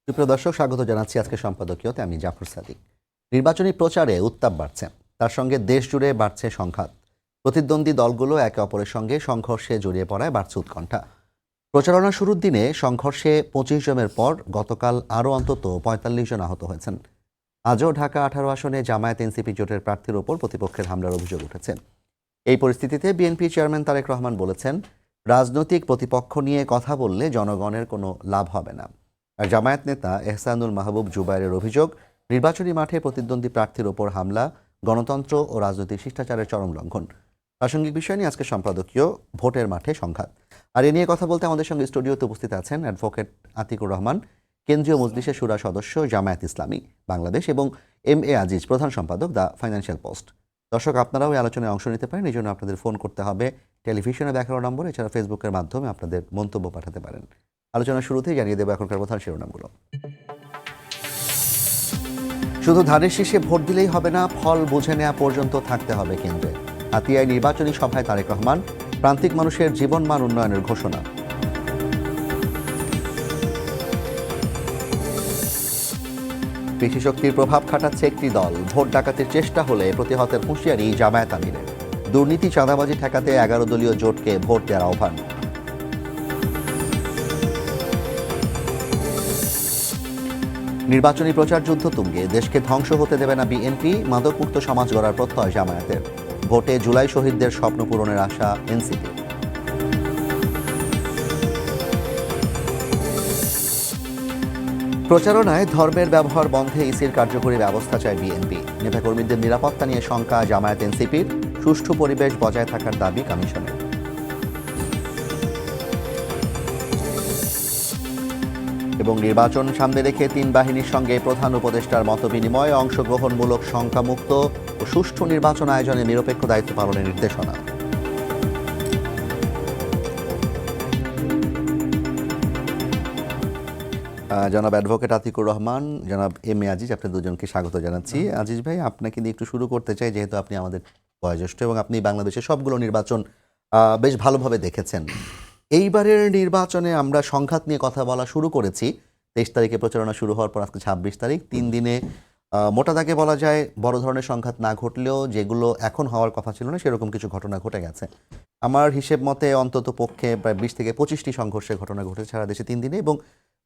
সুপ্রিয় দর্শক, স্বাগত জানাচ্ছি আজকে সম্পাদকীয়তে। আমি জাফর সাদিক। নির্বাচনী প্রচারে উত্তাপ বাড়ছে, তার সঙ্গে দেশ জুড়ে বাড়ছে সংঘাত। প্রতিদ্বন্দ্বী দলগুলো একে অপরের সঙ্গে সংঘর্ষে জড়িয়ে পড়ায় বাড়ছে উৎকণ্ঠা। প্রচারণা শুরুর দিনে সংঘর্ষে ২৫ জনের পর গতকাল আরও অন্তত ৪৫ জন আহত হয়েছেন। আজও ঢাকা ১৮ আসনে জামায়াত এনসিপি জোটের প্রার্থীর ওপর প্রতিপক্ষের হামলার অভিযোগ উঠেছে। এই পরিস্থিতিতে বিএনপি চেয়ারম্যান তারেক রহমান বলেছেন, রাজনৈতিক প্রতিপক্ষ নিয়ে কথা বললে জনগণের কোনো লাভ হবে না। আর জামায়াত নেতা এহসানুল মাহবুব জুবায়েরের অভিযোগ, নির্বাচনী মাঠে প্রতিদ্বন্দ্বী প্রার্থীর ওপর হামলা গণতন্ত্র ও রাজনৈতিক শিষ্টাচারের চরম লঙ্ঘন। প্রাসঙ্গিক বিষয় নিয়ে আজকে সম্পাদকীয় ভোটের মাঠে সংঘাত। আর এ নিয়ে কথা বলতে আমাদের সঙ্গে স্টুডিওতে উপস্থিত আছেন অ্যাডভোকেট আতিকুর রহমান, কেন্দ্রীয় মজলিসের শুরা সদস্য জামায়াত ইসলামী বাংলাদেশ, এবং MA আজিজ, প্রধান সম্পাদক দ্য ফাইন্যান্সিয়াল পোস্ট। দর্শক, আপনারাও এই আলোচনায় অংশ নিতে পারেন। এই জন্য আপনাদের ফোন করতে হবে টেলিভিশনে দেখানো নম্বর, এছাড়া ফেসবুকের মাধ্যমে আপনাদের মন্তব্য পাঠাতে পারেন। আলোচনার শুরুতেই জানিয়ে দেবো এখনকার প্রধান শিরোনামগুলো। শুধু ধানের শীষে ভোট দিলেই হবে না, ফল বুঝে নেওয়া পর্যন্ত থাকতে হবে কেন্দ্রে। হাতিয়ায় নির্বাচনী সভায় তারেক রহমান, প্রান্তিক মানুষের জীবনমান উন্নয়নের ঘোষণা। কৃষি শক্তির প্রভাব খাটাচ্ছে একটি দল, ভোট ডাকাতির চেষ্টা হলে প্রতিহতের হুঁশিয়ারি জামায়াত আমিরের। দুর্নীতি চাঁদাবাজি ঠেকাতে 11 দলীয় জোটকে ভোট দেওয়ার আহ্বান। নির্বাচনী প্রচার যুদ্ধ তুঙ্গে, দেশকে ধ্বংস হতে দেবে না বিএনপি, মাদকমুক্ত সমাজ গড়ার প্রত্যয় জামায়াতের। ভোটে জুলাই শহীদদের স্বপ্ন পূরণের আশা এনসিপি। প্রচারণায় ধর্মের ব্যবহার বন্ধে ইসির কার্যকরী ব্যবস্থা চায় বিএনপি। নেতাকর্মীদের নিরাপত্তা নিয়ে শঙ্কা জামায়াত এনসিপির, সুষ্ঠু পরিবেশ বজায় থাকার দাবি কমিশনের। এবং নির্বাচন সামনে রেখে 3 বাহিনীর সঙ্গে প্রধান উপদেষ্টার মতবিনিময়, অংশগ্রহণমূলক সংখ্যামুক্ত ও সুষ্ঠু নির্বাচন আয়োজনে নিরপেক্ষ দায়িত্ব পালনের নির্দেশনা। জনাব অ্যাডভোকেট আতিকুর রহমান, জনাব MA আজিজ, আপনাদের দুজনকে স্বাগত জানাচ্ছি। আজিজ ভাই, আপনাকে দিয়ে একটু শুরু করতে চাই, যেহেতু আপনি আমাদের বয়োজ্যেষ্ঠ এবং আপনি বাংলাদেশের সবগুলো নির্বাচন বেশ ভালোভাবে দেখেছেন। এইবারের নির্বাচনে আমরা সংঘাত নিয়ে কথা বলা শুরু করেছি 23 তারিখে প্রচারণা শুরু হওয়ার পর আজকে 26 তারিখ। 3 দিনে মোটা দাগে বলা যায় বড় ধরনের সংঘাত না ঘটলেও যেগুলো এখন হওয়ার কথা ছিল না সেরকম কিছু ঘটনা ঘটে গেছে। আমার হিসেব মতে অন্তত পক্ষে প্রায় 20 থেকে 25টি সংঘর্ষের ঘটনা ঘটেছে সারা দেশে 3 দিনে, এবং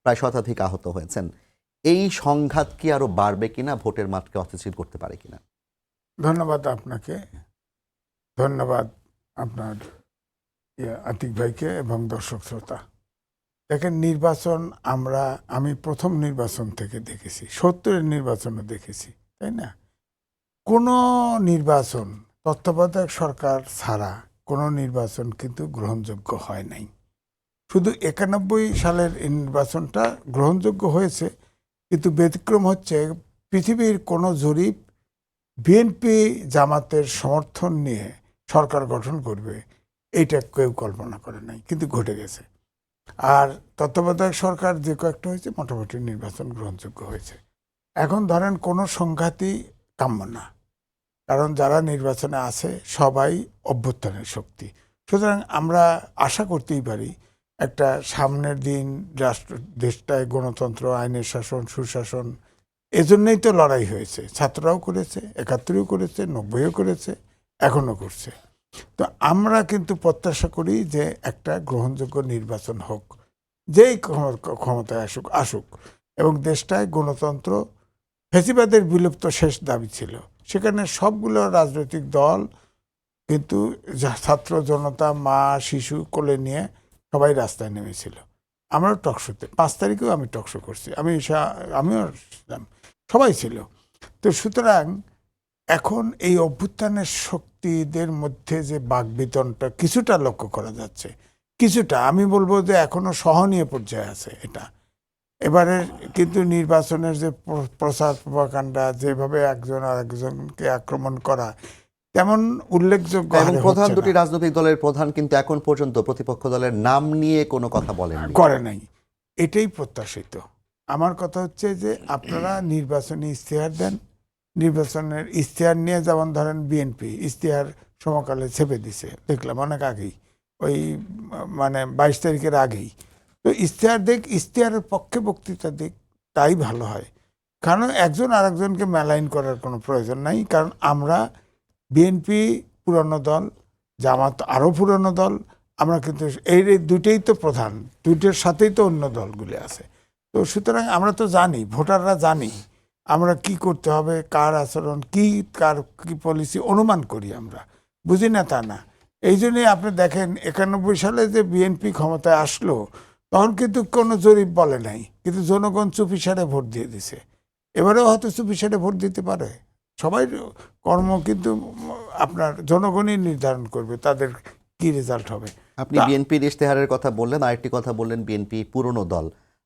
প্রায় শতাধিক আহত হয়েছেন। এই সংঘাত কি আরো বাড়বে কিনা, ভোটের মাঠকে অস্থিতিশীল করতে পারে কিনা? ধন্যবাদ আপনাকে, ধন্যবাদ আপনার আতিক ভাইকে এবং দর্শক শ্রোতা। দেখেন, নির্বাচন আমি প্রথম নির্বাচন থেকে দেখেছি, 70-এর নির্বাচনও দেখেছি, তাই না? কোনো নির্বাচন তত্ত্বাবধায়ক সরকার ছাড়া কোনো নির্বাচন কিন্তু গ্রহণযোগ্য হয় নাই। শুধু 91 সালের এই নির্বাচনটা গ্রহণযোগ্য হয়েছে, কিন্তু ব্যতিক্রম হচ্ছে পৃথিবীর কোনো জরিপ বিএনপি জামাতের সমর্থন নিয়ে সরকার গঠন করবে এইটা কেউ কল্পনা করে নাই, কিন্তু ঘটে গেছে। আর তত্ত্বাবধায়ক সরকার যে কয়েকটা হয়েছে, মোটামুটি নির্বাচন গ্রহণযোগ্য হয়েছে। এখন ধরেন কোনো সংঘাতই কাম্য না, কারণ যারা নির্বাচনে আছে সবাই অভ্যুত্থানের শক্তি। সুতরাং আমরা আশা করতেই পারি একটা সামনের দিন দেশটায় গণতন্ত্র, আইনের শাসন, সুশাসন, এজন্যই তো লড়াই হয়েছে। ছাত্ররাও করেছে, 71-ও করেছে, 90-ও করেছে, এখনও করছে। তো আমরা কিন্তু প্রত্যাশা করি যে একটা গ্রহণযোগ্য নির্বাচন হোক, যেই ক্ষমতায় আসুক, এবং দেশটায় গণতন্ত্র, ফ্যাসিবাদের বিলুপ্ত শেষ দাবি ছিল। সেখানে সবগুলো রাজনৈতিক দল কিন্তু ছাত্র জনতা, মা শিশু কোলে নিয়ে সবাই রাস্তায় নেমেছিল। আমরাও টকশোতে 5 তারিখেও আমি টকশো করছি, আমিও সবাই ছিল। তো সুতরাং এখন এই অভ্যুত্থানের শক্তিদের মধ্যে যে বাকবিতনটা কিছুটা লক্ষ্য করা যাচ্ছে, কিছুটা আমি বলবো যে এখনো সহনীয় পর্যায়ে আছে এটা। এবারে কিন্তু নির্বাচনের যে প্রচার প্রপাগান্ডা, যেভাবে একজন আর একজনকে আক্রমণ করা, তেমন উল্লেখযোগ্য এবং প্রধান দুটি রাজনৈতিক দলের প্রধান কিন্তু এখন পর্যন্ত প্রতিপক্ষ দলের নাম নিয়ে কোনো কথা করে নাই। এটাই প্রত্যাশিত। আমার কথা হচ্ছে যে আপনারা নির্বাচনী ইশতেহার দেন, নির্বাচনের ইশতেহার নিয়ে, যেমন ধরেন বিএনপি ইশতেহার সমকালে ছেপে দিছে, দেখলাম অনেক আগেই, ওই 22 তারিখের আগেই। তো ইশতেহার দেখ, ইশতেহারের পক্ষে বক্তৃতা দিক, তাই ভালো হয়। কারণ একজন আরেকজনকে মেলাইন করার কোনো প্রয়োজন নাই। কারণ আমরা বিএনপি পুরনো দল, জামাত আরও পুরনো দল, আমরা কিন্তু এই দুটেই তো প্রধান, দুইটার সাথেই তো অন্য দলগুলি আছে। তো সুতরাং আমরা তো জানি, ভোটাররা জানি আমরা কি করতে হবে, কার আচরণ কি, কার কি পলিসি অনুমান করি, আমরা বুঝি না তা না। এই জন্যই আপনি দেখেন 91 সালে যে বিএনপি ক্ষমতায় আসলো তখন কিন্তু কোনো জরিপ বলে নাই, কিন্তু জনগণ চুপিসারে ভোট দিয়ে দিছে। এবারেও হয়তো চুপিসারে ভোট দিতে পারে। সবাই কর্ম কিন্তু আপনার জনগণই নির্ধারণ করবে তাদের কি রেজাল্ট হবে। আপনি বিএনপির ইশতেহারের কথা বললেন, আরেকটি কথা বললেন বিএনপি পুরনো দল।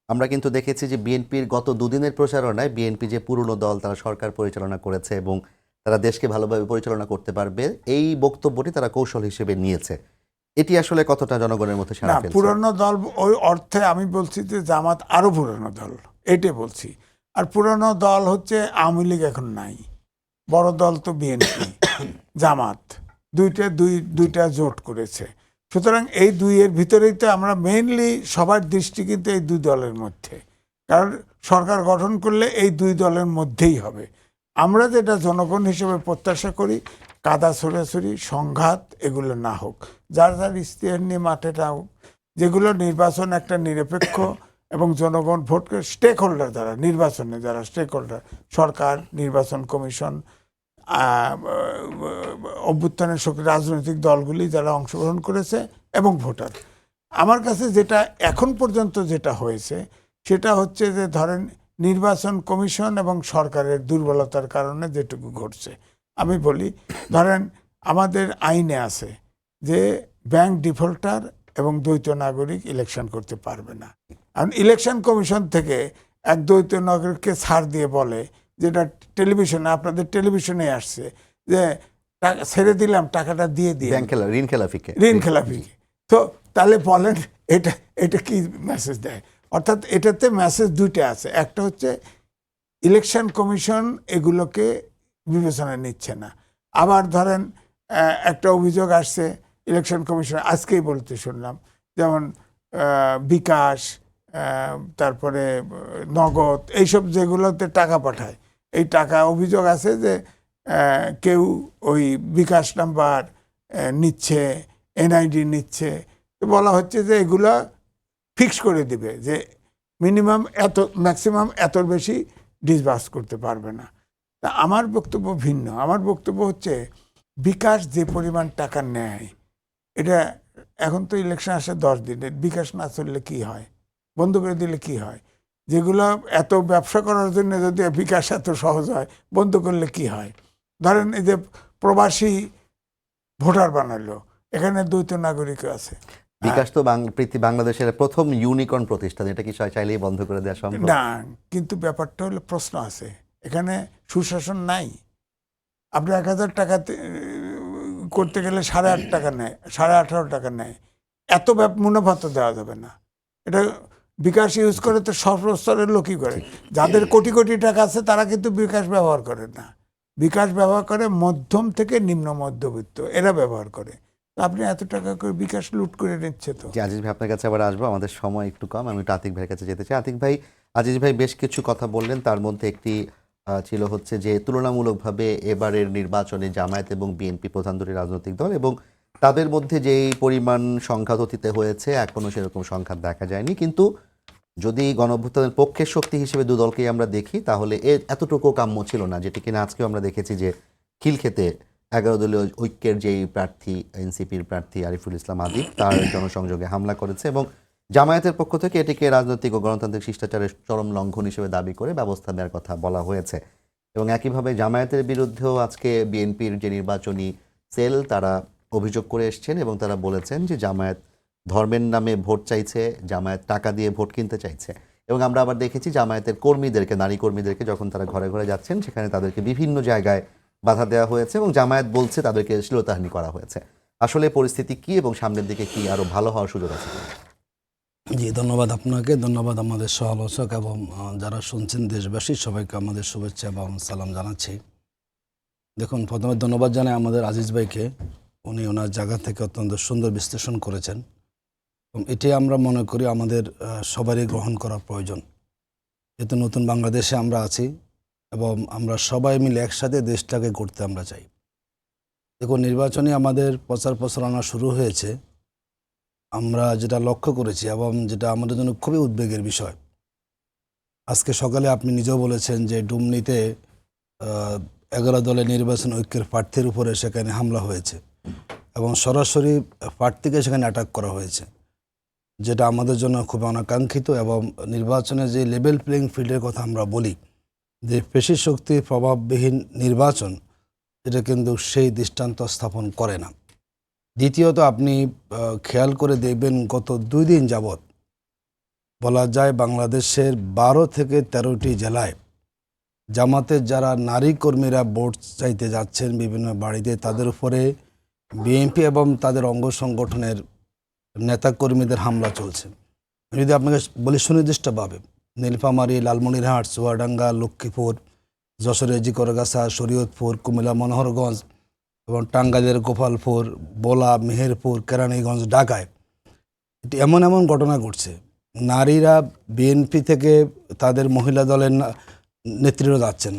আমরা কিন্তু দেখেছি যে বিএনপির গত দুদিনের প্রচারণায় বিএনপি যে পুরনো দল, তারা সরকার পরিচালনা করেছে এবং তারা দেশকে ভালোভাবে পরিচালনা করতে পারবে, এই বক্তব্যটি তারা কৌশল হিসেবে নিয়েছে। এটি আসলে কতটা জনগণের মধ্যে সাড়া না, ফেলছে? পুরনো দল ওই অর্থে আমি বলছি যে জামাত আরো পুরনো দল, এটাই বলছি। আর পুরনো দল হচ্ছে আওয়ামী লীগ এখন নাই, বড় দল তো বিএনপি জামাত, দুইটা জোট করেছে। সুতরাং এই দুইয়ের ভিতরেই তো আমরা মেইনলি সবার দৃষ্টি কিন্তু এই দুই দলের মধ্যে, কারণ সরকার গঠন করলে এই দুই দলের মধ্যেই হবে। আমরা যেটা জনগণ হিসেবে প্রত্যাশা করি, কাদা ছড়াছড়ি সংঘাত এগুলো না হোক, যার যার ইশতেহার নিয়ে মাঠে না হোক, যেগুলো নির্বাচন একটা নিরপেক্ষ এবং জনগণ ভোট করে স্টেক হোল্ডার, যারা নির্বাচনে যারা স্টেক হোল্ডার, সরকার, নির্বাচন কমিশন, অভ্যুত্থানের শক্তি, রাজনৈতিক দলগুলি যারা অংশগ্রহণ করেছে এবং ভোটার। আমার কাছে যেটা এখন পর্যন্ত যেটা হয়েছে সেটা হচ্ছে যে ধরেন নির্বাচন কমিশন এবং সরকারের দুর্বলতার কারণে যেটুকু ঘটছে। আমি বলি, ধরেন আমাদের আইনে আছে যে ব্যাংক ডিফল্টার এবং দ্বৈত নাগরিক ইলেকশন করতে পারবে না। কারণ ইলেকশন কমিশন থেকে এক দ্বৈত নাগরিককে ছাড় দিয়ে বলে, যেটা টেলিভিশনে, আপনাদের টেলিভিশনে আসছে, যে টাকা ছেড়ে দিলাম, টাকাটা দিয়ে দিয়ে ঋণ খেলাফিকে। তো তাহলে বলেন এটা এটা কি মেসেজ দেয়? অর্থাৎ এটাতে মেসেজ দুইটা আছে। একটা হচ্ছে ইলেকশন কমিশন এগুলোকে বিবেচনায় নিচ্ছে না। আবার ধরেন একটা অভিযোগ আসছে ইলেকশন কমিশন, আজকেই বলতে শুনলাম, যেমন বিকাশ, তারপরে নগদ, এইসব যেগুলোতে টাকা পাঠায়, এই টাকা অভিযোগ আছে যে কেউ ওই বিকাশ নাম্বার নিচ্ছে, এনআইডি নিচ্ছে। বলা হচ্ছে যে এগুলা ফিক্স করে দিবে যে মিনিমাম এত, ম্যাক্সিমাম এতর বেশি ডিসবার্স করতে পারবে না। তা আমার বক্তব্য ভিন্ন। আমার বক্তব্য হচ্ছে বিকাশ যে পরিমাণ টাকা নেয়, এটা এখন তো ইলেকশন আসে 10 দিনে, বিকাশ না চললে কি হয়, বন্ধ করে দিলে কি হয়? যেগুলো এত ব্যবসা করার জন্য যদি বিকাশ এত সহজ হয়, বন্ধ করলে কি হয়? ধরেন এই যে প্রবাসী ভোটার বানালো, এখানে দ্বৈত নাগরিক আছে। বিকাশ তো বাংলাদেশের প্রথম ইউনিকর্ন প্রতিষ্ঠান, এটা কি চাইলেই বন্ধ করে দেওয়া সম্ভব? না, কিন্তু ব্যাপারটা হলো প্রশ্ন আছে, এখানে সুশাসন নাই। আপনি 1000 টাকা করতে গেলে 8.5 টাকা নেয়, 18.5 টাকা নেয়। এত মুনাফা তো দেওয়া যাবে না। এটা বিকাশ ইউজ করে তো সর্বস্তরের লোকই করে। যাদের কোটি কোটি টাকা আছে তারা কিন্তু বিকাশ ব্যবহার করে না। বিকাশ ব্যবহার করে মধ্যম থেকে নিম্ন মধ্যবিত্ত, এরা ব্যবহার করে। আপনি এত টাকা করে বিকাশ লুট করে নিচ্ছে তো। আজিজ ভাই, আপনার কাছে আবার আসবো, আমাদের সময় একটু কম, আমি একটু আতিক ভাইয়ের কাছে যেতে চাই। আতিক ভাই, আজিজ ভাই বেশ কিছু কথা বললেন, তার মধ্যে একটি ছিল হচ্ছে যে তুলনামূলকভাবে এবারের নির্বাচনে জামায়াত এবং বিএনপি প্রধান দুটি রাজনৈতিক দল, এবং তাদের মধ্যে যেই পরিমাণ সংঘাত অতীতে হয়েছে এখনও সেরকম সংঘাত দেখা যায়নি। কিন্তু যদি গণঅভ্যুত্থানের পক্ষের শক্তি হিসেবে দু দলকেই আমরা দেখি, তাহলে এতটুকু কাম্য ছিল না, যেটি কিনা আজকেও আমরা দেখেছি যে খিলক্ষেতে 11 দলীয় ঐক্যের যেই প্রার্থী, এনসিপির প্রার্থী আরিফুল ইসলাম আদিব, তার জনসংযোগে হামলা করেছে এবং জামায়াতের পক্ষ থেকে এটিকে রাজনৈতিক ও গণতান্ত্রিক শিষ্টাচারের চরম লঙ্ঘন হিসেবে দাবি করে ব্যবস্থা নেওয়ার কথা বলা হয়েছে। এবং একইভাবে জামায়াতের বিরুদ্ধেও আজকে বিএনপির যে নির্বাচনী সেল, তারা অভিযোগ করে এসছেন এবং তারা বলেছেন যে জামায়াত ধর্মের নামে ভোট চাইছে, জামায়াত টাকা দিয়ে ভোট কিনতে চাইছে। এবং আমরা আবার দেখেছি জামায়াতের কর্মীদেরকে, নারী কর্মীদেরকে যখন তারা ঘরে ঘরে যাচ্ছেন, সেখানে তাদেরকে বিভিন্ন জায়গায় বাধা দেওয়া হয়েছে এবং জামায়াত বলছে তাদেরকে শ্লীলতাহানি করা হয়েছে। আসলে পরিস্থিতি কি এবং সামনের দিকে কি আরো ভালো হওয়ার সুযোগ আছে? জি, ধন্যবাদ আপনাকে, ধন্যবাদ আমাদের সহ-আলোচক এবং যারা শুনছেন দেশবাসী সবাইকে আমাদের শুভেচ্ছা এবং সালাম জানাচ্ছি। দেখুন, প্রথমে ধন্যবাদ জানাই আমাদের আজিজ ভাইকে, উনি ওনার জায়গা থেকে অত্যন্ত সুন্দর বিশ্লেষণ করেছেন এবং এটি আমরা মনে করি আমাদের সবারই গ্রহণ করা প্রয়োজন। যেহেতু নতুন বাংলাদেশে আমরা আছি এবং আমরা সবাই মিলে একসাথে দেশটাকে গড়তে আমরা চাই। দেখুন, নির্বাচনী আমাদের প্রচার প্রচারণা শুরু হয়েছে। আমরা যেটা লক্ষ্য করেছি এবং যেটা আমাদের জন্য খুবই উদ্বেগের বিষয়, আজকে সকালে আপনি নিজেও বলেছেন যে ডুমনিতে 11 দলের নির্বাচন ঐক্যের প্রার্থীর উপরে সেখানে হামলা হয়েছে এবং সরাসরি প্রার্থীকে সেখানে অ্যাটাক করা হয়েছে, যেটা আমাদের জন্য খুব অনাকাঙ্ক্ষিত। এবং নির্বাচনে যে লেভেল প্লেইং ফিল্ডের কথা আমরা বলি, যে পেশি শক্তি প্রভাববিহীন নির্বাচন, এটা কিন্তু সেই দৃষ্টান্ত স্থাপন করে না। দ্বিতীয়ত, আপনি খেয়াল করে দেখবেন গত 2 দিন যাবৎ বলা যায় বাংলাদেশের 12 থেকে 13টি জেলায় জামাতের যারা নারী কর্মীরা ভোট চাইতে যাচ্ছেন বিভিন্ন বাড়িতে, তাদের উপরে বিএনপি এবং তাদের অঙ্গ সংগঠনের নেতাকর্মীদের হামলা চলছে। যদি আপনাকে বলি সুনির্দিষ্টভাবে, নীলফামারী, লালমনিরহাট, চুয়াডাঙ্গা, লক্ষ্মীপুর, যশোরের জিকরগাছা, শরীয়তপুর, কুমিল্লা মনোহরগঞ্জ এবং টাঙ্গাইলের গোপালপুর, বোলা, মেহেরপুর, কেরানীগঞ্জ, ঢাকায় এটি এমন এমন ঘটনা ঘটছে, নারীরা বিএনপি থেকে তাদের মহিলা দলের নেতৃত্ব যাচ্ছেন।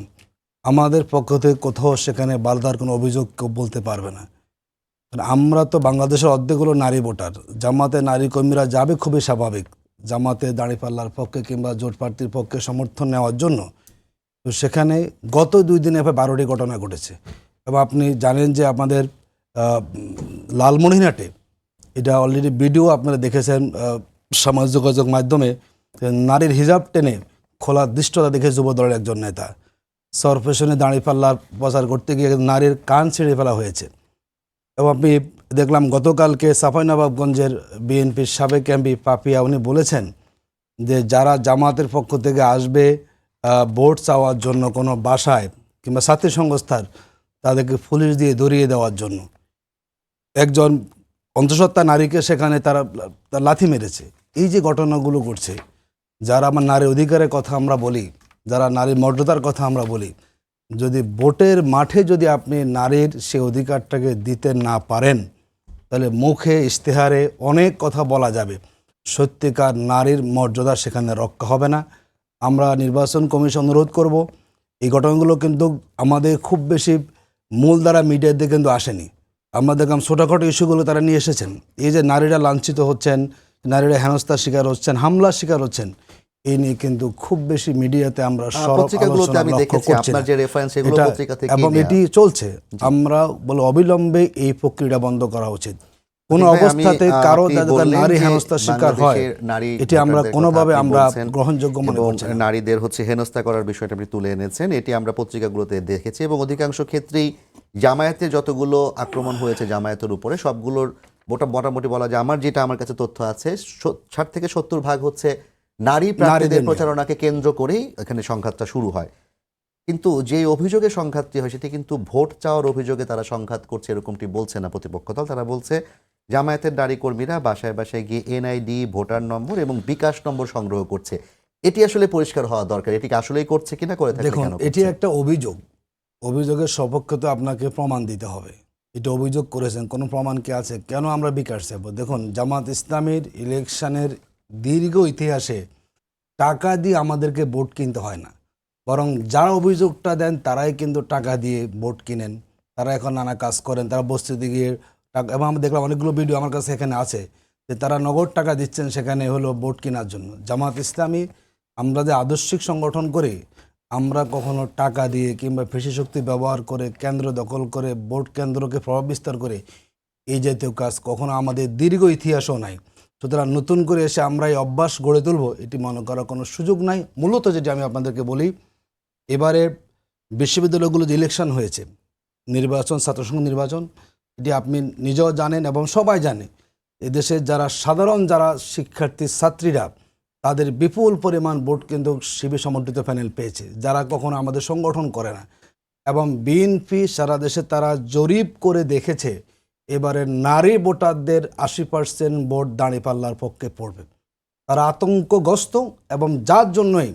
আমাদের পক্ষ থেকে কোথাও সেখানে বালদার কোনো অভিযোগ কেউ বলতে পারবে না। আমরা তো বাংলাদেশের অর্ধেক হলো নারী ভোটার। জামাতে নারী কর্মীরা যাবে খুবই স্বাভাবিক, জামাতে দাঁড়িপাল্লার পক্ষে কিংবা জোট প্রার্থীর পক্ষে সমর্থন নেওয়ার জন্য। তো সেখানে গত 2 দিনে 12টি ঘটনা ঘটেছে। এবং আপনি জানেন যে আমাদের লালমনিরহাটে এটা অলরেডি ভিডিও আপনারা দেখেছেন সামাজিক যোগাযোগ মাধ্যমে, নারীর হিজাব টেনে খোলার দৃশ্যটা দেখে যুব দলের একজন নেতা সরপেশনে দাঁড়িপাল্লার প্রচার করতে গিয়ে নারীর কান ছিঁড়ে ফেলা হয়েছে। এবং আমি দেখলাম গতকালকে চাঁপাইনবাবগঞ্জের বিএনপির সাবেক এমপি পাপিয়া, উনি বলেছেন যে যারা জামাতের পক্ষ থেকে আসবে ভোট চাওয়ার জন্য কোনো বাসায় কিংবা ছাত্রী সংস্থার, তাদেরকে পুলিশ দিয়ে ধরিয়ে দেওয়ার জন্য একজন অন্তঃসত্ত্বা নারীকে সেখানে তারা লাথি মেরেছে। এই যে ঘটনাগুলো ঘটছে, যারা আমার নারী অধিকারের কথা আমরা বলি, যারা নারীর মর্যাদার কথা আমরা বলি, যদি ভোটের মাঠে যদি আপনি নারীর সে অধিকারটাকে দিতে না পারেন, তাহলে মুখে ইশতেহারে অনেক কথা বলা যাবে, সত্যিকার নারীর মর্যাদা সেখানে রক্ষা হবে না। আমরা নির্বাচন কমিশন অনুরোধ করব, এই ঘটনাগুলো কিন্তু আমাদের খুব বেশি মূলধারা মিডিয়ার দিকে কিন্তু আসেনি। আমরা দেখলাম ছোটোখাটো ইস্যুগুলো তারা নিয়ে এসেছেন। এই যে নারীরা লাঞ্ছিত হচ্ছেন, নারীরা হেনস্থার শিকার হচ্ছেন, হামলার শিকার হচ্ছেন, এই নিয়ে কিন্তু খুব বেশি মিডিয়াতে আমরা পত্রিকাগুলোতে আমি দেখেছি আপনার যে রেফারেন্স, এগুলো পত্রিকা থেকে এবং এটি চলছে। আমরা বলে অবিলম্বে এই প্রক্রিয়া বন্ধ করা উচিত। কোন অবস্থাতে কারো যাতে নারী হেনস্থার শিকার হয়, এটি আমরা কোনোভাবে আমরা গ্রহণযোগ্য মনে করছি না। নারীদের হেনস্থা করার বিষয়টা আপনি তুলে এনেছেন, এটি আমরা পত্রিকাগুলোতে দেখেছি। এবং অধিকাংশ ক্ষেত্রেই জামায়াতে যতগুলো আক্রমণ হয়েছে জামায়াতের উপরে, সবগুলোর মোটামুটি বলা যায়, আমার কাছে তথ্য আছে, 60 থেকে 70% হচ্ছে নারী প্রার্থীদের প্রচারণাকে কেন্দ্র করেই এখানে সংঘাতটা শুরু হয়। কিন্তু যে অভিযোগে সংঘাতটি হয় সেটি কিন্তু ভোট চাওয়ার অভিযোগে তারা সংঘাত করছে এরকমটি বলছে না প্রতিপক্ষ দল। তারা বলছে জামায়াতের নারী কর্মীরা বাসায় বাসায় গিয়ে এনআইডি, ভোটার নম্বর এবং বিকাশ নম্বর সংগ্রহ করছে। এটি আসলে পরিষ্কার হওয়া দরকার, এটি আসলেই করছে কিনা, করে থাকলে দেখুন, কেন? এটি একটা অভিযোগ, অভিযোগের সপক্ষে তো আপনাকে প্রমাণ দিতে হবে। এটা অভিযোগ করেছেন, কোনো প্রমাণ কি আছে? কেন আমরা বিকাশ চাইব? দেখুন, জামাত ইসলামের ইলেকশনের দীর্ঘ ইতিহাসে টাকা দিয়ে আমাদেরকে ভোট কিনতে হয় না, বরং যারা অভিযোগটা দেন তারাই কিন্তু টাকা দিয়ে ভোট কিনেন। তারা এখন নানা কাজ করেন, তারা বস্তিতে গিয়ে টাকা, এবং আমরা দেখলাম অনেকগুলো ভিডিও আমার কাছে এখানে আছে যে তারা নগদ টাকা দিচ্ছেন সেখানে হলো ভোট কেনার জন্য। জামাত ইসলামী আমরা যে আদর্শিক সংগঠন করি, আমরা কখনো টাকা দিয়ে কিংবা পেশি শক্তি ব্যবহার করে কেন্দ্র দখল করে ভোট কেন্দ্রকে প্রভাব বিস্তার করে এই জাতীয় কাজ কখনো আমাদের দীর্ঘ ইতিহাসও নাই। সুতরাং নতুন করে এসে আমরা এই অভ্যাস গড়ে তুলব, এটি মনে করার কোনো সুযোগ নাই। মূলত যেটি আমি আপনাদেরকে বলি, এবারে বিশ্ববিদ্যালয়গুলো যে ইলেকশন হয়েছে, নির্বাচন, ছাত্রসংঘ নির্বাচন, এটি আপনি নিজেও জানেন এবং সবাই জানে, এদেশের যারা সাধারণ যারা শিক্ষার্থী ছাত্রীরা, তাদের বিপুল পরিমাণ ভোট কিন্তু শিবির সমর্থিত প্যানেল পেয়েছে, যারা কখনো আমাদের সংগঠন করে না। এবং বিএনপি সারা দেশে তারা জরিপ করে দেখেছে এবারে নারী ভোটারদের 80% ভোট দাঁড়িপাল্লার পক্ষে পড়বে। তারা আতঙ্কগ্রস্ত, এবং যার জন্যই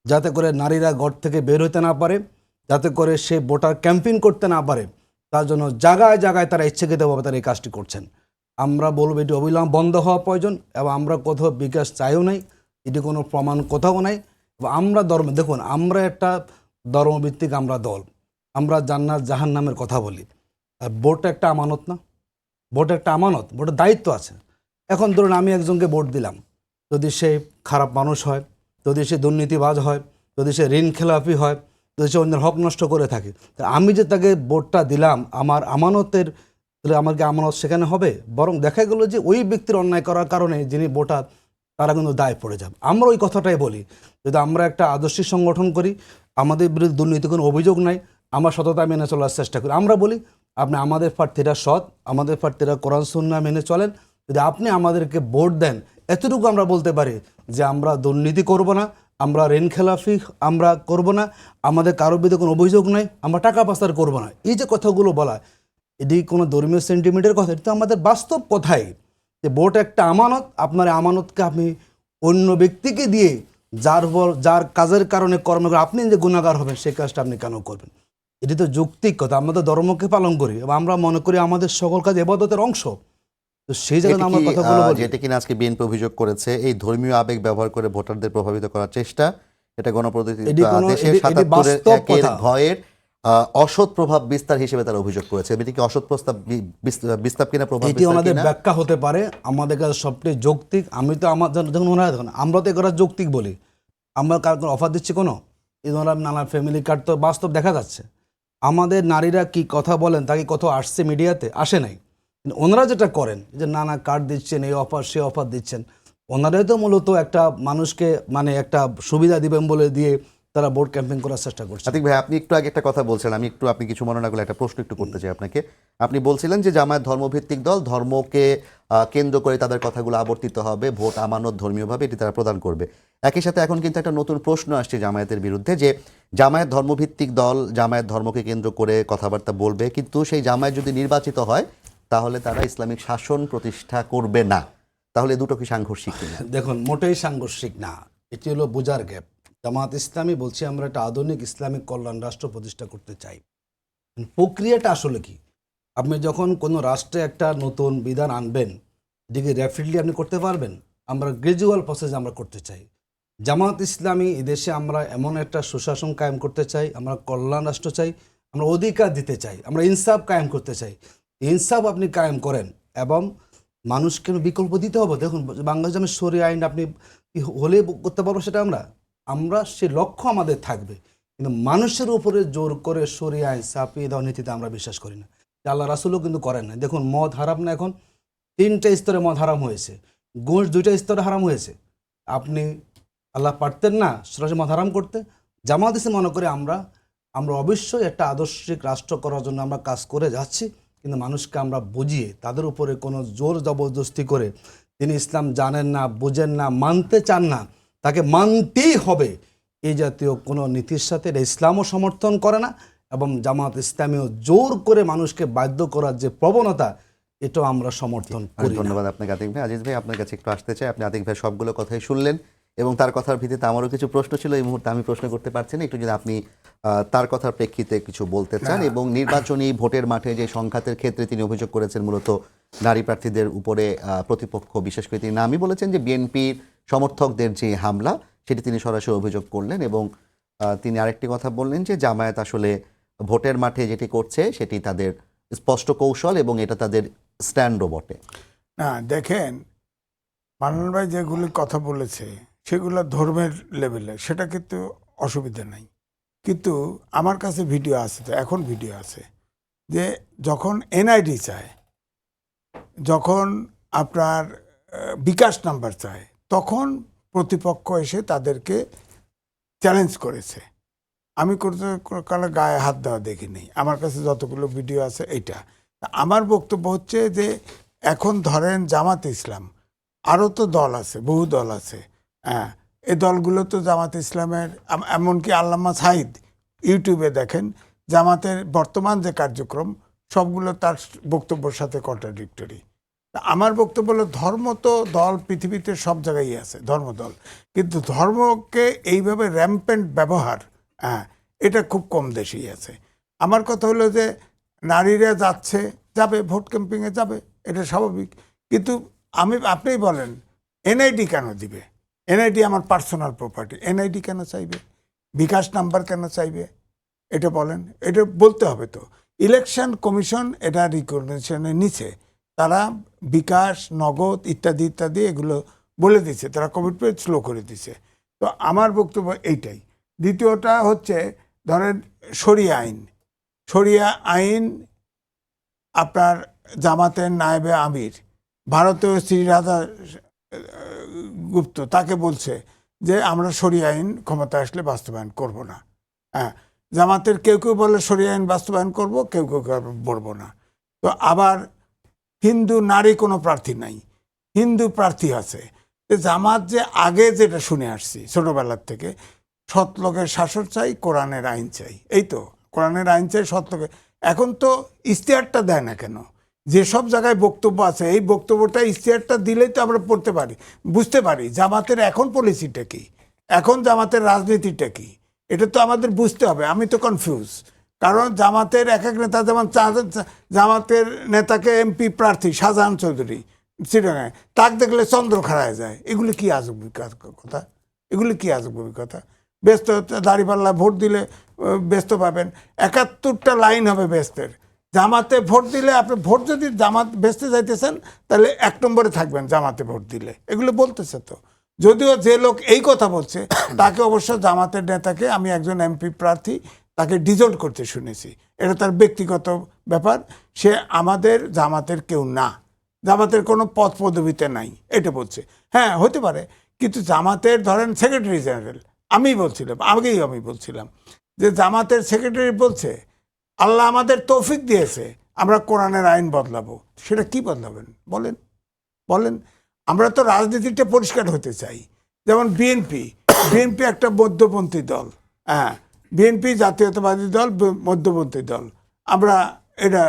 যাতে করে নারীরা ঘর থেকে বের হতে না পারে, যাতে করে সে ভোটার ক্যাম্পেইন করতে না পারে, তার জন্য জায়গায় জায়গায় তারা ইচ্ছাকৃতভাবে তারা এই কাজটি করছেন। আমরা বলবো এটি অবিলম্বে বন্ধ হওয়া প্রয়োজন, এবং আমরা কোথাও বিকাশ চাইও নাই, এটি কোনো প্রমাণ কোথাও নাই। আমরা ধর্ম, দেখুন আমরা একটা ধর্মভিত্তিক আমরা দল, আমরা জান্নাত জাহান্নামের কথা বলি। আর ভোট একটা আমানত না? ভোট একটা আমানত, ভোটের দায়িত্ব আছে। এখন ধরুন আমি একজনকে ভোট দিলাম, যদি সে খারাপ মানুষ হয়, যদি সে দুর্নীতিবাজ হয়, যদি সে ঋণ খেলাপি হয়, যদি সে অন্যের হক নষ্ট করে থাকে, তা আমি যে তাকে ভোটটা দিলাম আমার আমানতের, তাহলে আমার কি আমানত সেখানে হবে? বরং দেখা গেলো যে ওই ব্যক্তির অন্যায় করার কারণে যিনি ভোটার তারা কিন্তু দায় পড়ে যাবে। আমরা ওই কথাটাই বলি, যদি আমরা একটা আদর্শিক সংগঠন করি, আমাদের বিরুদ্ধে দুর্নীতি কোনো অভিযোগ নাই, আমরা সততা মেনে চলার চেষ্টা করি, আমরা বলি আপনি আমাদের প্রার্থীরা সৎ, আমাদের প্রার্থীরা কোরআন সুন্নাহ মেনে চলেন, যদি আপনি আমাদেরকে ভোট দেন, এতটুকু আমরা বলতে পারি যে আমরা দুর্নীতি করব না, আমরা ঋণ খেলাফি আমরা করব না, আমাদের কারোর বিরুদ্ধে কোনো অভিযোগ নাই, আমরা টাকা পাচার করব না। এই যে কথাগুলো বলা, এটি কোনো ধর্মীয় সেন্টিমেন্টের কথা, এটা তো আমাদের বাস্তব কথাই যে ভোট একটা আমানত, আপনার আমানতকে আপনি অন্য ব্যক্তিকে দিয়ে যার কাজের কারণে কর্ম করে আপনি যে গুণাগার হবেন সেই কাজটা আপনি কেন করবেন? এটি তো যৌক্তিক কথা। আমাদের ধর্মকে পালন করি এবং আমরা মনে করি আমাদের সকল কাজ ইবাদতের অংশ, তো সেই জায়গায় আমরা কথাগুলো বলি। যেটা কিনা আজকে বিএনপি অভিযোগ করেছে, এই ধর্মীয় আবেগ ব্যবহার করে ভোটারদের প্রভাবিত করার চেষ্টা, এটা গণপ্রজাতন্ত্রী দেশের ৭৭ ভয়ের অসৎ প্রভাব বিস্তার হিসেবে তারা অভিযোগ করেছে। এটি কি অসৎ প্রস্তাব বিস্তার কিনা, প্রভাব এটি ওনাদের ব্যাখ্যা হতে পারে, আমাদের কাছে সবটাই যৌক্তিক। আমি তো আমার যখন ওনারা দেখুন আমরা তো এগুলো যৌক্তিক বলি, আমরা কার কোনো অফার দিচ্ছি কোনো, এই ধরনের নানা ফ্যামিলি কার্ড তো বাস্তব দেখা যাচ্ছে। আমাদের নারীরা কি কথা বলেন, তাকে কত আসছে মিডিয়াতে, আসে নাই। কিন্তু ওনারা যেটা করেন যে নানা কার্ড দিচ্ছেন, এই অফার সে অফার দিচ্ছেন, ওনারাই তো মূলত একটা মানুষকে মানে একটা সুবিধা দিবেন বলে দিয়ে তারা ভোট ক্যাম্পেইন করার চেষ্টা করছে। আতিক ভাই, আপনি একটু আগে একটা কথা বলছিলেন, আপনি কিছু মনে না করলে একটা প্রশ্ন একটু করতে চাই আপনাকে। আপনি বলছিলেন যে জামায়াত ধর্মভিত্তিক দল, ধর্মকে কেন্দ্র করে তাদের কথাগুলো আবর্তিত হবে, ভোট আমানত ধর্মীয়ভাবে এটি তারা প্রদান করবে। একই সাথে এখন কিন্তু একটা নতুন প্রশ্ন আসছে জামায়াতের বিরুদ্ধে, যে জামায়াত ধর্মভিত্তিক দল, জামায়াত ধর্মকে কেন্দ্র করে কথাবার্তা বলবে, কিন্তু সেই জামায়াত যদি নির্বাচিত হয় তাহলে তারা ইসলামিক শাসন প্রতিষ্ঠা করবে না। তাহলে দুটো কি সাংঘর্ষিক কিনা? দেখুন, মোটেই সাংঘর্ষিক না, এটি হলো বোঝার গ্যাপ। জামাত ইসলামী বলছি আমরা একটা আধুনিক ইসলামিক কল্যাণ রাষ্ট্র প্রতিষ্ঠা করতে চাই। প্রক্রিয়াটা আসলে কি? আপনি যখন কোনো রাষ্ট্রে একটা নতুন বিধান আনবেন, এটিকে র্যাপিডলি আপনি করতে পারবেন? আমরা গ্রাজুয়াল প্রসেস আমরা করতে চাই। জামাত ইসলামী এদেশে আমরা এমন একটা সুশাসন কায়েম করতে চাই, আমরা কল্যাণ রাষ্ট্র চাই, আমরা অধিকার দিতে চাই, আমরা ইনসাফ কায়েম করতে চাই। ইনসাফ আপনি কায়েম করেন এবং মানুষকে বিকল্প দিতে হবে। দেখুন, বাংলাদেশ আমি শরিয়া আইন আপনি হলে করতে পারবো, সেটা আমরা সে লক্ষ্য আমাদের থাকবে, কিন্তু মানুষের উপরে জোর করে শরিয়া আইন চাপিয়ে দেওয়া নীতিতে আমরা বিশ্বাস করি না। আল্লাহ রাসূলও কিন্তু করেন না। দেখুন, মদ হারাম না, এখন 3টে স্তরে মদ হারাম হয়েছে, ঘুষ 2টা স্তরে হারাম হয়েছে। আপনি আল্লাহ পারতেন না সরাসরি মদ হারাম করতে? জামাত ইসলাম মনে করে আমরা অবশ্যই একটা আদর্শিক রাষ্ট্র করার জন্য আমরা কাজ করে যাচ্ছি, কিন্তু মানুষকে আমরা বুঝিয়ে, তাদের উপরে কোনো জোর জবরদস্তি করে তিনি ইসলাম জানেন না, বোঝেন না, মানতে চান না, তাকে মানতেই হবে, এই জাতীয় কোনো নীতির সাথে এটা ইসলামও সমর্থন করে না এবং জামাত ইসলামীও জোর করে মানুষকে বাধ্য করার যে প্রবণতা, এটাও আমরা সমর্থন করি না। ধন্যবাদ আপনাকে আতিক ভাই। আজিজ ভাই, আপনার কাছে একটু আসতে চাই। আপনি আতিক ভাই সবগুলো কথাই শুনলেন এবং তার কথার ভিত্তিতে আমারও কিছু প্রশ্ন ছিল, এই মুহূর্তে আমি প্রশ্ন করতে পারছি না, একটু যদি আপনি তার কথার প্রেক্ষিতে কিছু বলতে চান। এবং নির্বাচনী ভোটের মাঠে যে সংঘাতের ক্ষেত্রে তিনি অভিযোগ করেছেন মূলত নারী প্রার্থীদের উপরে প্রতিপক্ষ, বিশেষ করে তিনি নামই বলেছেন যে বিএনপির সমর্থকদের যে হামলা, সেটি তিনি সরাসরি অভিযোগ করলেন। এবং তিনি আরেকটি কথা বললেন যে জামায়াত আসলে ভোটের মাঠে যেটি করছে সেটি তাদের স্পষ্ট কৌশল এবং এটা তাদের স্ট্যান্ডও বটে। না, দেখেন, মান্নান ভাই যেগুলি কথা বলেছে সেগুলো ধর্মের লেভেলে, সেটা কিন্তু অসুবিধা নাই। কিন্তু আমার কাছে ভিডিও আছে, তো এখন ভিডিও আছে যে যখন এনআইডি চায়, যখন আপনার বিকাশ নাম্বার চায়, তখন প্রতিপক্ষ এসে তাদেরকে চ্যালেঞ্জ করেছে। আমি কারো গায়ে হাত দেওয়া দেখিনি, আমার কাছে যতগুলো ভিডিও আছে এইটা। আমার বক্তব্য হচ্ছে যে এখন ধরেন জামাত ইসলাম, আরও তো দল আছে, বহু দল আছে, হ্যাঁ, এই দলগুলো তো জামাত ইসলামের, এমনকি আল্লামা সাঈদ ইউটিউবে দেখেন জামাতের বর্তমান যে কার্যক্রম সবগুলো তার বক্তব্যের সাথে কন্ট্রাডিক্টরি। আমার বক্তব্য হলো ধর্ম তো দল পৃথিবীতে সব জায়গায় আছে, ধর্মদল, কিন্তু ধর্মকে এইভাবে র্যাম্পেন্ট ব্যবহার, হ্যাঁ, এটা খুব কম দেশেই আছে। আমার কথা হলো যে নারীরা যাবে ভোট ক্যাম্পিংয়ে যাবে, এটা স্বাভাবিক, কিন্তু আপনিই বলেন এনআইডি কেন দিবে? এনআইডি আমার পার্সোনাল প্রপার্টি, এনআইডি কেন চাইবে, বিকাশ নাম্বার কেন চাইবে, এটা বলেন, এটা বলতে হবে তো। ইলেকশন কমিশন এটা রিকগনিশনের নিচে তারা বিকাশ, নগদ ইত্যাদি ইত্যাদি এগুলো বলে দিচ্ছে, তারা কমিটমেন্ট স্লো করে দিচ্ছে। তো আমার বক্তব্য এইটাই। দ্বিতীয়টা হচ্ছে ধরেন শরিয়া আইন, শরিয়া আইন আপনার জামাতের নায়েবে আমির ভারতীয় শ্রীরাধা গুপ্ত তাকে বলছে যে আমরা শরিয়া আইন ক্ষমতা আসলে বাস্তবায়ন করব না। হ্যাঁ, জামাতের কেউ কেউ বলে শরিয়া আইন বাস্তবায়ন করব, কেউ কেউ বলবো না। তো আবার হিন্দু নারী কোনো প্রার্থী নাই, হিন্দু প্রার্থী আছে। জামাত যে আগে যেটা শুনে আসছি ছোটবেলার থেকে, সৎলোকের শাসন চাই, কোরআনের আইন চাই, এই তো কোরআনের আইন চাই, সৎলোকের। এখন তো ইশতেহারটা দেয় না কেন? যেসব জায়গায় বক্তব্য আছে এই বক্তব্যটা ইশতেহারটা দিলেই তো আমরা পড়তে পারি, বুঝতে পারি জামাতের এখন পলিসিটা কি, এখন জামাতের রাজনীতিটা কি, এটা তো আমাদের বুঝতে হবে। আমি তো কনফিউজ, কারণ জামাতের এক এক নেতা, যেমন জামাতের নেতাকে এমপি প্রার্থী শাহজাহান চৌধুরী চিটাগাঁয়, তাক দেখলে চন্দ্র খাড়ায় যায়। এগুলি কি আজব কথা, এগুলি কি আজব কথা? ব্যস্ত দাঁড়িপাল্লা ভোট দিলে ব্যস্ত পাবেন, 71টা লাইন হবে ব্যস্তের। জামাতে ভোট দিলে আপনি ভোট যদি জামাত বেচতে যাইতেছেন তাহলে 1 নম্বরে থাকবেন জামাতে ভোট দিলে, এগুলো বলতেছে তো। যদিও যে লোক এই কথা বলছে তাকে অবশ্য জামাতের নেতাকে, আমি একজন এমপি প্রার্থী, তাকে ডিজোল্ট করতে শুনেছি, এটা তার ব্যক্তিগত ব্যাপার। সে আমাদের জামাতের কেউ না, জামাতের কোনো পদ পদবিতে নাই, এটা বলছে। হ্যাঁ হতে পারে, কিন্তু জামাতের ধরেন সেক্রেটারি জেনারেল, আমি বলছিলাম যে জামাতের সেক্রেটারি বলছে আল্লাহ আমাদের তৌফিক দিয়েছে, আমরা কোরআনের আইন বদলাবো। সেটা কি বদলাবেন বলেন, বলেন। আমরা তো রাজনীতিটা পরিষ্কার হতে চাই। যেমন বিএনপি একটা মধ্যপন্থী দল, হ্যাঁ, বিএনপি জাতীয়তাবাদী দল, মধ্যপন্থী দল, আমরা এটা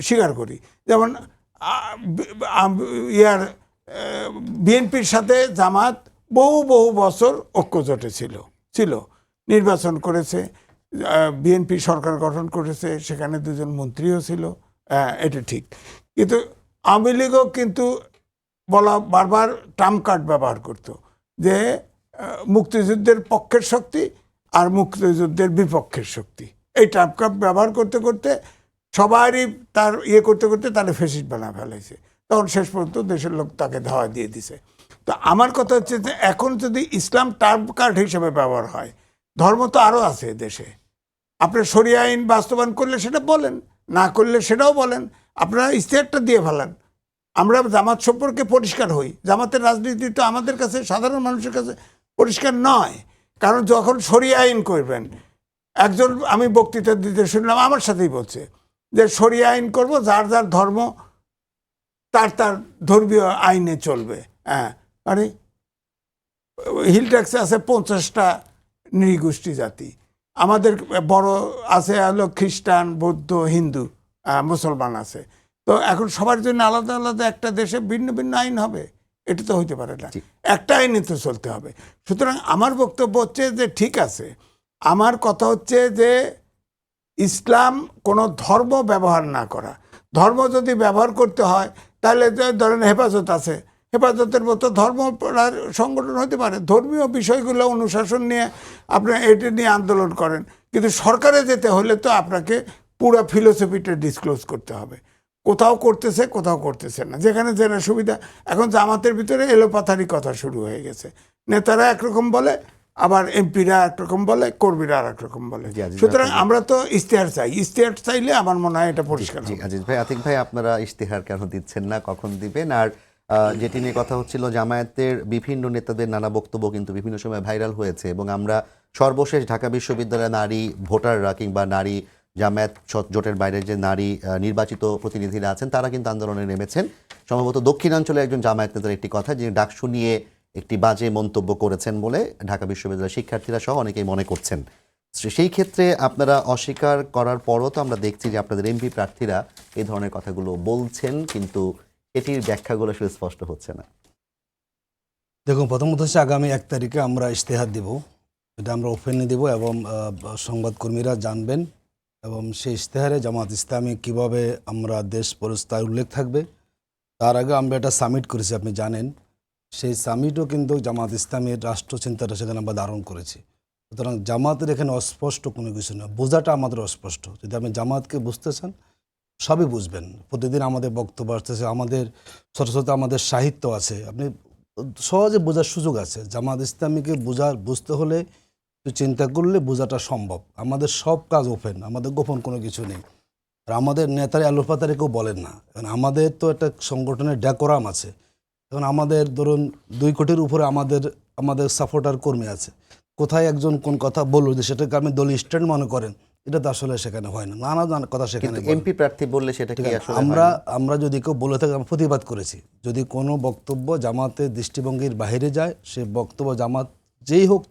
স্বীকার করি। যেমন বিএনপির সাথে জামাত বহু বছর ঐক্যজোটে ছিল, নির্বাচন করেছে, বিএনপি সরকার গঠন করেছে, সেখানে 2 জন মন্ত্রীও ছিল, এটা ঠিক। কিন্তু আওয়ামী লীগও কিন্তু বারবার ট্রাম্প কার্ড ব্যবহার করত, যে মুক্তিযুদ্ধের পক্ষের শক্তি আর মুক্তিযুদ্ধের বিপক্ষের শক্তি। এই ট্রাম্প কার্ড ব্যবহার করতে করতে সবারই তার করতে করতে তাহলে ফেসিস্ট বানা ফেলাইছে। তখন শেষ পর্যন্ত দেশের লোক তাকে ধাওয়া দিয়ে দিছে। তো আমার কথা হচ্ছে যে এখন যদি ইসলাম ট্রাম্প কার্ড হিসেবে ব্যবহার হয়, ধর্ম তো আরও আছে দেশে, আপনার শরিয়া আইন বাস্তবায়ন করলে সেটা বলেন, না করলে সেটাও বলেন, আপনারা ইশতেহারটা দিয়ে ফেলান। আমরা জামাত সম্পর্কে পরিষ্কার হই, জামাতের রাজনীতি তো আমাদের কাছে, সাধারণ মানুষের কাছে পরিষ্কার নয়। কারণ যখন শরিয়া আইন করবেন, একজন আমি বক্তৃতা দিতে শুনলাম, আমার সাথেই বলছে যে শরিয়া আইন করব, যার যার ধর্ম তার ধর্মীয় আইনে চলবে। হ্যাঁ, মানে হিল ট্যাক্সে আছে 50টা নৃগোষ্ঠী জাতি, আমাদের বড় আছে হলো খ্রিস্টান, বৌদ্ধ, হিন্দু, মুসলমান আছে। তো এখন সবার জন্য আলাদা আলাদা একটা দেশে ভিন্ন ভিন্ন আইন হবে, এটা তো হইতে পারে না, একটা আইনে তো চলতে হবে। সুতরাং আমার বক্তব্য হচ্ছে যে ঠিক আছে, আমার কথা হচ্ছে যে ইসলাম কোনো ধর্ম ব্যবহার না করা। ধর্ম যদি ব্যবহার করতে হয় তাহলে ধরেন হেফাজত আছে, হেফাজতের মতো ধর্ম সংগঠন হতে পারে, ধর্মীয় বিষয়গুলো অনুশাসন নিয়ে আপনারা এটা নিয়ে আন্দোলন করেন। কিন্তু সরকারে যেতে হলে তো আপনাকে পুরো ফিলোসফিটা ডিসক্লোজ করতে হবে। কোথাও করতেছে, কোথাও করতেছে না, যেখানে যেটা সুবিধা। এখন জামাতের ভিতরে এলোপাথারি কথা শুরু হয়ে গেছে, নেতারা একরকম বলে, আবার এমপিরা একরকম বলে, কর্মীরা আর একরকম বলে। সুতরাং আমরা তো ইশতেহার চাই, ইশতেহার চাইলে আমার মনে হয় এটা পরিষ্কার। আজিজ ভাই, আতিক ভাই, আপনারা ইশতেহার কেন দিচ্ছেন না, কখন দিবেন? আর যেটি নিয়ে কথা হচ্ছিল, জামায়াতের বিভিন্ন নেতাদের নানা বক্তব্য কিন্তু বিভিন্ন সময় ভাইরাল হয়েছে, এবং আমরা সর্বশেষ ঢাকা বিশ্ববিদ্যালয়ের নারী ভোটাররা কিংবা নারী জামায়াত জোটের বাইরের যে নারী নির্বাচিত প্রতিনিধিরা আছেন, তারা কিন্তু আন্দোলনে নেমেছেন। সম্ভবত দক্ষিণাঞ্চলে একজন জামায়াত নেতার একটি কথা, যে ডাকসু নিয়ে একটি বাজে মন্তব্য করেছেন বলে ঢাকা বিশ্ববিদ্যালয়ের শিক্ষার্থীরা সহ অনেকেই মনে করছেন। সেই ক্ষেত্রে আপনারা অস্বীকার করার পরও তো আমরা দেখছি যে আপনাদের এমপি প্রার্থীরা এই ধরনের কথাগুলো বলছেন, কিন্তু এটির ব্যাখ্যাগুলো সুস্পষ্ট হচ্ছে না। দেখুন, প্রথমত হচ্ছে আগামী 1 তারিখে আমরা ইশতেহার দেব, এটা আমরা ওপেনে দেব এবং সংবাদকর্মীরা জানবেন, এবং সেই ইশতেহারে জামাত ইসলামী কীভাবে আমরা দেশ পরিস্থিতির উল্লেখ থাকবে। তার আগে আমরা এটা সাবমিট করেছি, আপনি জানেন, সেই সামিটও কিন্তু জামাত ইসলামের রাষ্ট্রচিন্তাটা সেখানে আমরা ধারণ করেছি। সুতরাং জামাতের এখানে অস্পষ্ট কোনো কিছু না, বোঝাটা আমাদের অস্পষ্ট। যদি আপনি জামাতকে বুঝতে চান সবই বুঝবেন। প্রতিদিন আমাদের বক্তব্য আসতেছে, আমাদের ছোটো ছোটো আমাদের সাহিত্য আছে, আপনি সহজে বোঝার সুযোগ আছে। জামাত ইসলামীকে বুঝতে হলে একটু চিন্তা করলে বোঝাটা সম্ভব। আমাদের সব কাজ ওপেন, আমাদের গোপন কোনো কিছু নেই। আর আমাদের নেতারা আলোপাতারে কেউ বলেন না, কারণ আমাদের তো একটা সংগঠনের ডেকোরাম আছে। এখন আমাদের ধরুন 2 কোটির উপরে আমাদের সাপোর্টার কর্মী আছে। কোথায় একজন কোন কথা বলল যে সেটাকে আপনি দলীয় স্ট্যান্ড মনে করেন, এটা তো আসলে সেখানে হয় না। নানা কথা সেখানে বলে। এমপি প্রার্থী বললে সেটা কি আসলে আমরা যদি কেউ বলে থাকি, আমরা প্রতিবাদ করেছি। যদি কোনো বক্তব্য জামাতের দৃষ্টিভঙ্গির বাইরে যায়, সে বক্তব্য জামাত যেই হোক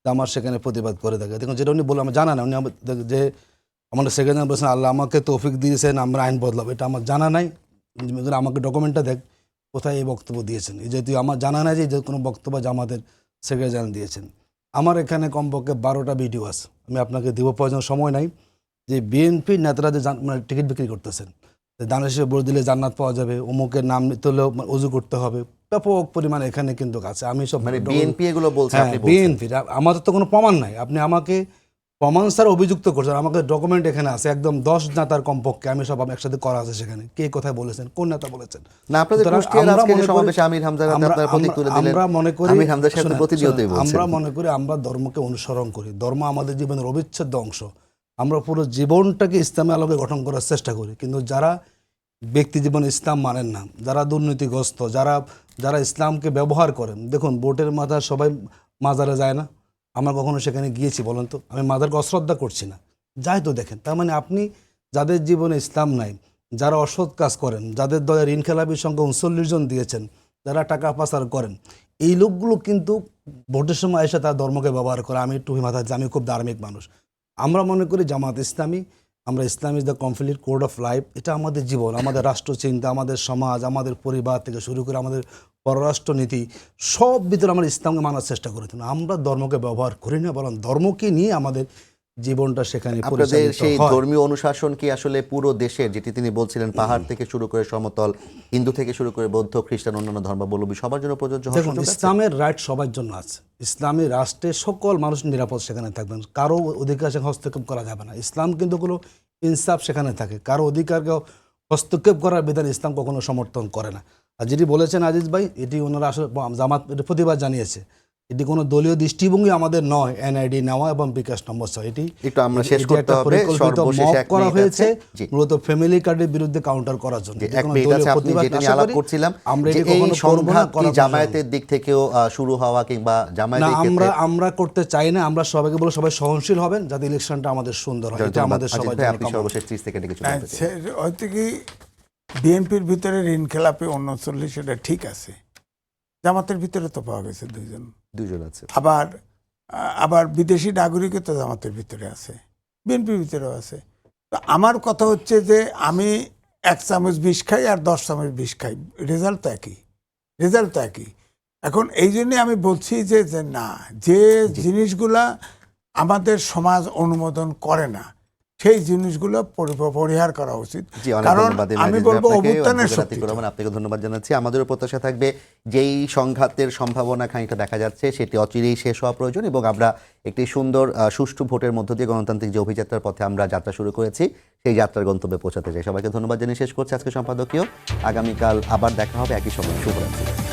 জামাত সেখানে প্রতিবাদ করে থাকে। দেখুন, যেটা উনি বলে আমার জানা না, উনি যে আমাদের সেক্রেটারি বলছেন আল্লাহ আমাকে তৌফিক দিয়েছেন আমরা আইন বদলাবো, এটা আমার জানা নাই। আমাকে ডকুমেন্টটা দেখ কোথায় এই বক্তব্য দিয়েছেন। এই যেহেতু আমার জানা নাই যে কোনো বক্তব্য জামাতের সেক্রেটারি জেনারেল দিয়েছেন। আমার এখানে কমপক্ষে 12টা ভিডিও আছে, আমি আপনাকে দিব, প্রয়োজন সময় নাই। যে বিএনপির নেতারা যে মানে টিকিট বিক্রি করতেছেন, দানের শেষে ভোট দিলে জান্নাত পাওয়া যাবে, অমুকের নাম নিতে হলেও অজু করতে হবে, ব্যাপক পরিমাণে এখানে কিন্তু আছে। আমি সব মানে বিএনপি এগুলো বলছে, হ্যাঁ আপনি বলছেন। বিএনপি, আমাদের তো কোনো প্রমাণ নাই। আপনি আমাকে প্রমাণ স্যার অভিযুক্ত করছেন, আমাকে ডকুমেন্ট এখানে আছে একদম 10 নেতার কমপক্ষে, আমি সব একসাথে করা আছে সেখানে, কে কোথায় বলেছেন, কোন নেতা বলেছেন। না, আপনাদের সুতরাং কুষ্টিয়ার আমরা আজকের মনে করি- সমাবেশে আমির হামজা আপনারা প্রতীক তুলে দিলেন। আমরা মনে করি আমির হামজার সাথে শোনেন, প্রতিনিয়তই বলছেন। আমরা মনে করি আমরা ধর্মকে অনুসরণ করি, ধর্ম আমাদের জীবনের অবিচ্ছেদ্য অংশ। আমরা পুরো জীবনটাকে ইসলামের আলোকে গঠন করার চেষ্টা করি। কিন্তু যারা ব্যক্তি জীবনে ইসলাম মানেন না, যারা দুর্নীতিগ্রস্ত, যারা ইসলামকে ব্যবহার করেন, দেখুন ভোটের মাথা সবাই মাজারে যায় না, আমরা কখনো সেখানে গিয়েছি বলেন তো? আমি মাজারকে অশ্রদ্ধা করছি না, যাই তো দেখেন। তার মানে আপনি যাদের জীবনে ইসলাম নাই, যারা অসৎ কাজ করেন, যাদের দলের ইনকেলাবির সংখ্যা 39 জন দিয়েছেন, যারা টাকা পাচার করেন, এই লোকগুলো কিন্তু ভোটের সময় এসে তার ধর্মকে ব্যবহার করে। আমি টুপি মাথায়, আমি খুব ধার্মিক মানুষ। আমরা মনে করি জামাত ইসলামী, আমরা Islam is the complete code of life. এটা আমাদের জীবন, আমাদের রাষ্ট্রচিন্তা, আমাদের সমাজ, আমাদের পরিবার থেকে শুরু করে আমাদের পররাষ্ট্রনীতি, সব ভিতরে আমরা ইসলামকে মানার চেষ্টা করি। আমরা ধর্মকে ব্যবহার করি না, বরং ধর্মকে নিয়ে আমাদের জীবনটা সেখানে আপনাদের পরিচালিত সেই হয়। ধর্মীয় অনুশাসন কি আসলে পুরো দেশের, যেটি তিনি বলছিলেন পাহাড় থেকে শুরু করে সমতল, হিন্দু থেকে শুরু করে বৌদ্ধ, খ্রিস্টান, অন্যান্য ধর্মাবলম্বী সবার জন্য প্রযোজ্য হওয়ার দেখুন, সুযোগ আছে? ইসলামের রাইট সবার জন্য আছে। ইসলামী রাষ্ট্রে সকল মানুষ নিরাপদ সেখানে থাকবেন, কারো অধিকার সেখানে হস্তক্ষেপ করা যাবে না। ইসলাম কিন্তু কোনো ইনসাফ সেখানে থাকে, কারো অধিকারকে হস্তক্ষেপ করার বিধান ইসলাম কখনো সমর্থন করে না। আর যেটি বলেছেন আজিজ ভাই, এটি ওনারা আসলে জামাত এটি প্রতিবাদ জানিয়েছে। এটি কোনো দলীয় দৃষ্টিভঙ্গি আমাদের নয়, এনআইডি নেওয়া এবং বিকাশ নম্বর 6 এটি একটু আমরা শেষ এটি করতে একটা হবে, পরিকল্পিত সর্বশেষে মব 1 করা মিনিট হয়েছে আছে। জি। মূলত ফ্যামিলি কার্ডের বিরুদ্ধে কাউন্টার করার জন্য। এটি 1 কোনো মিনিট দলীয় আছে, আপনি প্রতিবাদ যেটা আশা নিয়ে আলাপ করি করছিলাম আমরা যে এটি এই কখনো করব না, সংঘাত কি করার জামায়াতের দিক থেকেও শুরু হওয়া কিংবা জামায়াতের ক্ষেত্রে আমরা করতে চাই না। আমরা সবাইকে বলে সবাই সহনশীল হবেন যাতে ইলেকশনটা আমাদের সুন্দর হয়, এটা আমাদের সবার জন্য আপনি কামনা। সর্বশেষ 30 সেকেন্ডে কিছু বলতে চান? হয়তো কি বিএনপির ভিতরে ঋণ খেলাপি 39, এটা ঠিক আছে। জামাতের ভিতরে তো পাওয়া গেছে 2 জন। আছে। আবার বিদেশি নাগরিকও তো জামাতের ভিতরে আছে, বিএনপির ভিতরেও আছে। তো আমার কথা হচ্ছে যে আমি 1 চামচ বিষ খাই আর 10 চামচ বিষ খাই, রেজাল্ট তো একই। এখন এই জন্যে আমি বলছি যে না, যে জিনিসগুলা আমাদের সমাজ অনুমোদন করে না সেই জিনিসগুলো পরিহার করা উচিত। জি, অনেক কারণ ধন্যবাদ আমি আজিজ ভাই বলবো আপনাকে, অভ্যুত্থানের অভ্যুত্থান শক্তি। রহমান, আপনাকে ধন্যবাদ জানাচ্ছি। আমাদেরও প্রত্যাশা থাকবে যেই সংঘাতের সম্ভাবনা খানিকটা দেখা যাচ্ছে সেটি অচিরেই শেষ হওয়া প্রয়োজন এবং আমরা একটি সুন্দর সুষ্ঠু ভোটের মধ্য দিয়ে গণতান্ত্রিক যে অভিযাত্রার পথে আমরা যাত্রা শুরু করেছি সেই যাত্রার গন্তব্যে পৌঁছাতে চাই। সবাইকে ধন্যবাদ জানিয়ে শেষ করছি আজকে সম্পাদকীয়। আগামীকাল আবার দেখা হবে একই সময়। শুভরাত্রি।